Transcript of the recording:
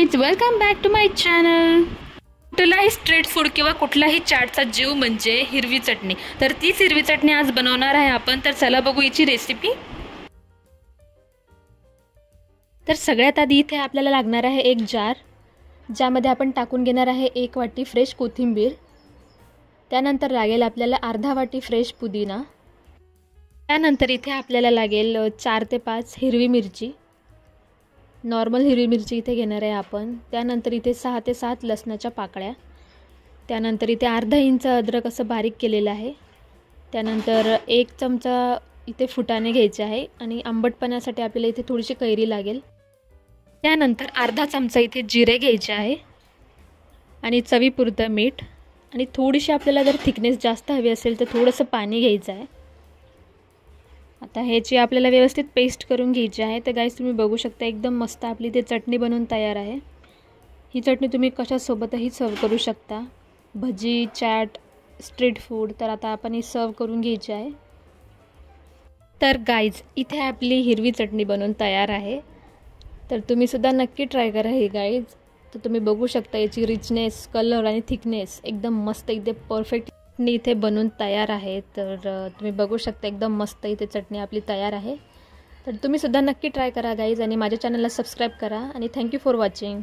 Guys, welcome back to my channel. कुठलाही street food किंवा कुठलाही चाटचा जीव म्हणजे हिरवी चटणी। तर तीच हिरवी चटणी आज बनवणार आहे आपण। तर चला बघू याची रेसिपी। तर सगळ्यात आधी इथे आपल्याला लागणार आहे एक जार, ज्यामध्ये आपण टाकून घेणार आहे 1 वाटी फ्रेश कोथिंबीर। त्यानंतर लागेल आपल्याला अर्धा वाटी फ्रेश पुदिना। त्यानंतर इथे आपल्याला लागेल 4 ते 5 हिरवी मिरची, नॉर्मल हिरवी मिरची इथे घेणार आहे आपण। त्यानंतर इथे 6 ते 7 लसणाच्या पाकळ्या। त्यानंतर इथे अर्धा इंच अद्रक असं बारीक केलेलं आहे। त्यानंतर 1 चमचा इथे फुटाणे घ्यायचे आहे आणि आंबटपणासाठी आपल्याला इथे थोडीशी कैरी लागेल। त्यानंतर अर्धा चमचा इथे जिरे घ्यायचे आहे आणि चवीपुरतं मीठ आणि थोडीशी आपल्याला जर थिकनेस जास्त हवी असेल तर थोडंसं पाणी घ्यायचं आहे। आता ह्याची आपल्याला व्यवस्थित पेस्ट करून घ्यायची आहे। तर गाइस, तुम्ही बघू शकता एकदम मस्त आपली ते चटणी बनवून तयार आहे। ही चटणी तुम्ही कशासोबतही सर्व करू शकता, भजी, चाट, स्ट्रीट फूड। तर आता आपण ही सर्व करून घ्यायची आहे। तर गाइज, इथे आपली हिरवी चटणी बनवून तयार आहे। तर तुम्ही सुद्धा नक्की ट्राय करा हे गाइज। तर तुम्ही बघू शकता याची रिचनेस, कलर आणि थिकनेस एकदम मस्त, एकदम परफेक्ट चटणी इथे बनवून तयार आहे। तर तुम्ही बघू शकता एकदम मस्त इथे चटणी आपली तयार आहे। तर तुम्ही सुद्धा नक्की ट्राय करा गाइज आणि माझ्या चॅनलला सबस्क्राईब करा आणि थँक्यू फॉर वॉचिंग।